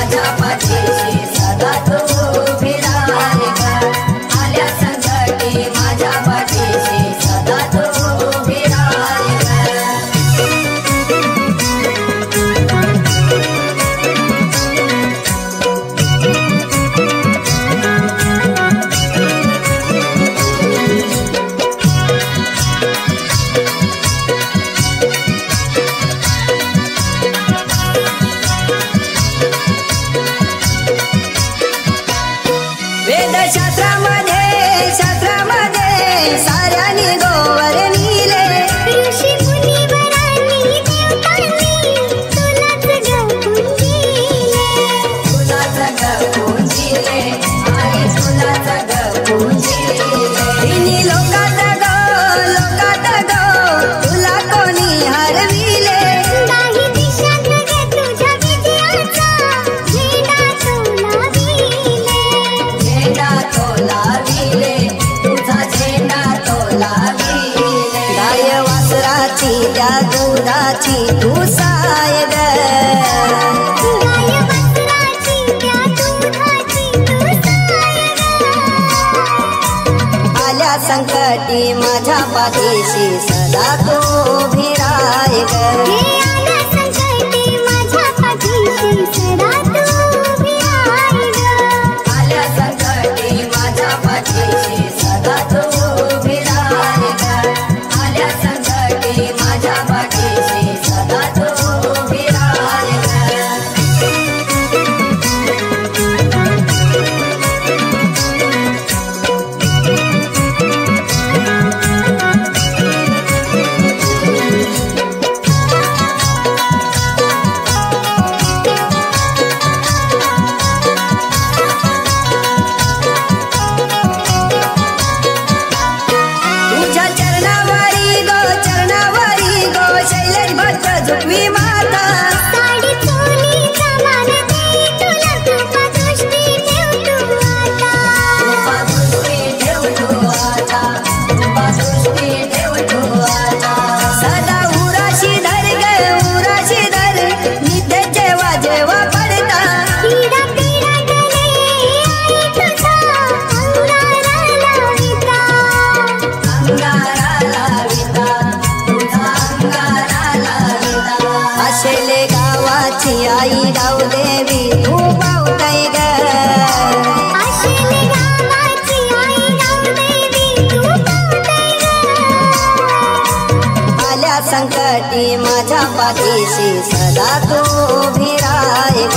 माझ्या पाठीशी सदा तू उभी राहाय ग आल्या संकटी माझ्या पाठीशी सदा तू उभी राहाय ग शास्त्रामध्ये साऱ्यानी गोवर नीले ऋषी मुनिवरांनी देवतांनी तुलाच गपूंजिले आई तुलाच गपूंजिले तिन्ही लोकात गो तुला कोणी हरविले काही दिशात गे तुझ्या विजयाचा झेंडा तो लाविले तुझा झेंडा तो लाविले गाय वासराची त्या दुधाची तू साय ग गाय वासराची त्या दुधाची तू साय ग आल्या संकटी माझ्या पाठीशी सदा तू उभी राहाय ग आल्या संकटी माझ्या पाठीशी सदा तू उभी राहाय ग आल्या संकटी माझ्या पाठीशी सदा तू उभी राहाय ग आल्या संकटी माझ्या पाठीशी सदा तू उभी राहाय ग झुकवी माता साडी चोली समान दे तुला कृपा दृष्टी ठेव तू आता कृपा दृष्टी ठेव तू आता कृपा दृष्टी ठेव तू आता सदा उराशी धर ग उराशी धर नित्य जेव्हा जेव्हा पडता पीडा पीडा गले आई तुझा अंगारा लाविता तुझा अंगारा अशेले गावाची आई गावदेवी तू पावताय ग अशेले गावाची आई गावदेवी तू पावताय ग आल्या संकटी माझ्या पाठीशी सदा तू उभी राहाय ग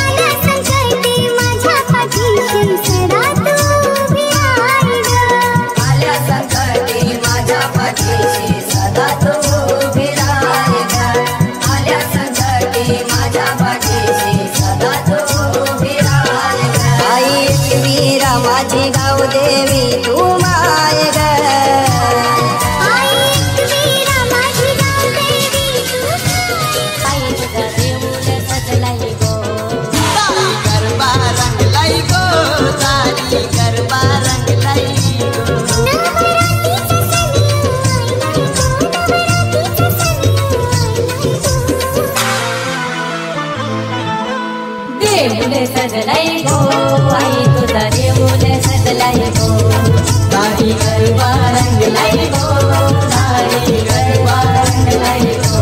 आल्या संकटी माझ्या पाठीशी सदा तू उभी राहाय ग आल्या संकटी माझ्या पाठीशी सदा तू उभी राहाय ग आल्या संकटी माझ्या पाठीशी सदा तू उभी राहाय ग आई वीरा माझी गावदेवी तू माय ग आई वीरा माझी गावदेवी तू आई तुझा देऊळ सजलाय गो गरबा रंगलाय गो सारी गरबा रंगलाय गो देऊळ सजलाय गो आई तुझा देऊळ सजलाय गो सारी गरबा रंगलाय गो सारी गरबा रंगलाय गो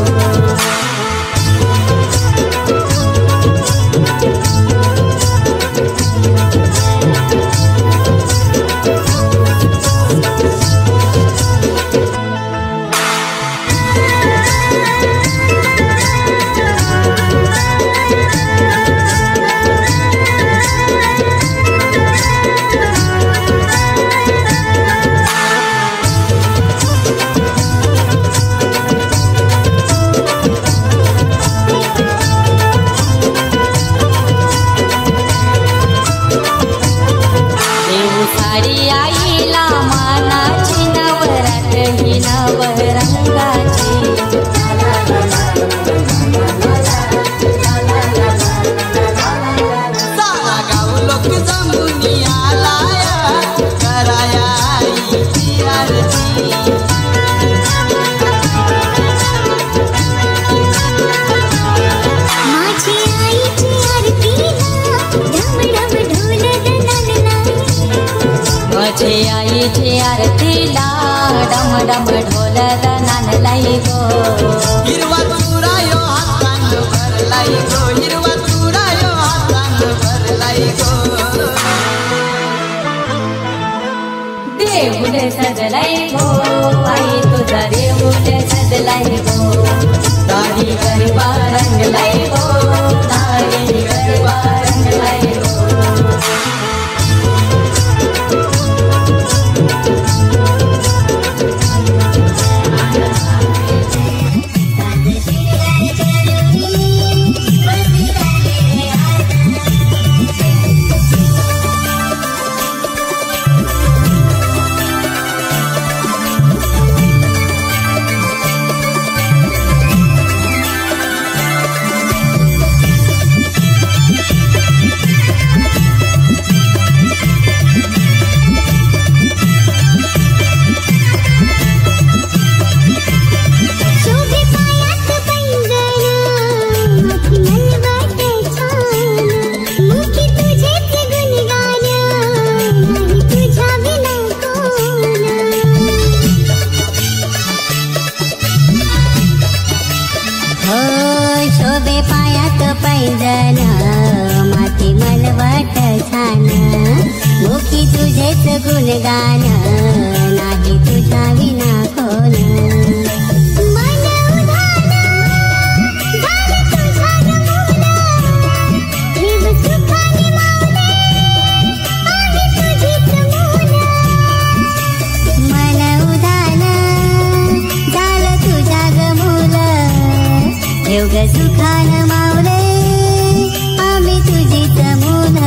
आरतीला डम डम ढोल नानलाई गो हिरवा चुरायो हातांग भरलाई गो हिरवा चुरायो हातांग भरलाई गो देऊले सजलाई गो आई तुझा देऊले सजलाई गो दाढी गरबा रंगलाई गो दाढी गरबा रंगलाई गो गुणगान नाही तुझा विना कोण मन उधाण झालं तुझ्या गमून ठेव सुखाने मावले आहे तुझीच मूल मन उधाण झालं तुझ्या गमूल ठेव ग सुखाने मावले आम्ही तुझीच मूल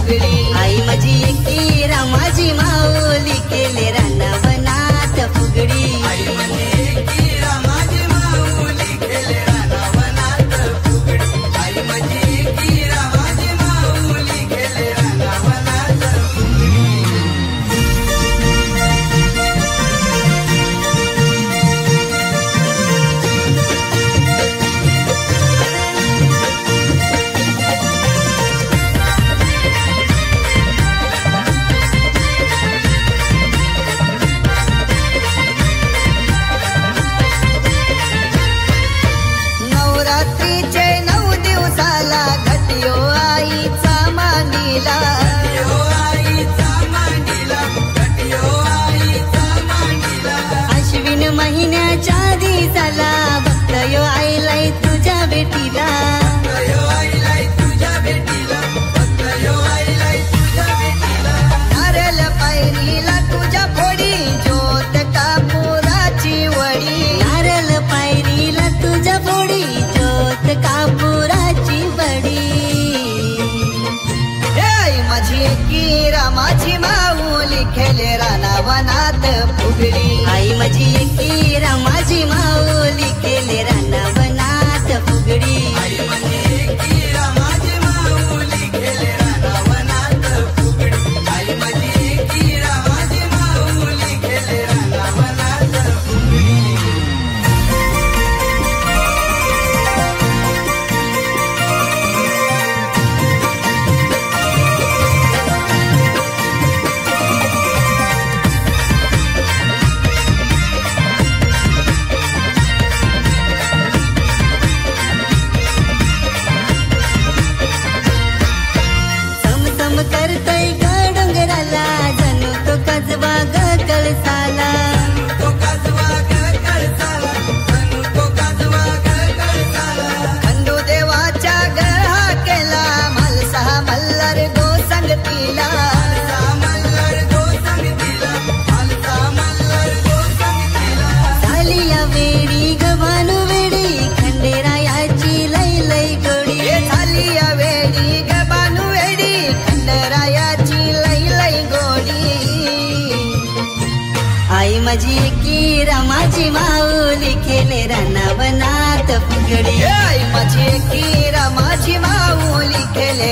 फुगडी आई माझी एकी रामाची माऊली केले रानावनात फुगडी आई माझी एकी रामाची माऊली केले रानावनात फुगडी आई माझी एकी रामाची माऊली केले रानावनात फुगडी नवरात्रीचे 9 दिवसाला घटियो आईचा मांडीला घटियो आईचा मांडीला घटियो आईचा मांडीला अश्विन महिन्याच्या दिवसाला बघतयो आईलाई तुझ्या बेटीला भक्तयो आईलाई तुझ्या भेटीला भक्तयो आईलाई तुझ्या भेटीला नारळ पायरीला तुझ्या फोडी ज्योत कापुराची वडी नारळ पायरीला तुझ्या फोडी ज्योत कापुराची वडी हे आई माझी एकी रामाची माऊली खेले रानावनात फुगडी आई माझी एकी रामाची माऊली केले रानावनात फुगडी आई माझी एकी रामाची माऊली खेले रानावनात फुगडी आई माझी एकी रामाची माऊली खेले रानावनात फुगडी समसम करतय ग डोंगराला जणू तो कजवा ग कळसाला तो काजवा ग कळसाला जणू तो काजवा ग कळसाला खंडू देवाच्या ग हा केला मलसा मल्हार गो संगतीला आलता मल्हार गो संगतीला आलता मल्हार गो संगतीला झाली या वेडी ग भानू वेडी खंडेरायाची लई लई गोडी हे झाली या वेडी ग बानू वेडी खंडरायाची लई लई गोडी आई माझी एकी रामाची माऊली केले रानावनात फुगडी हे आई माझी एकी रामाची माऊली खेले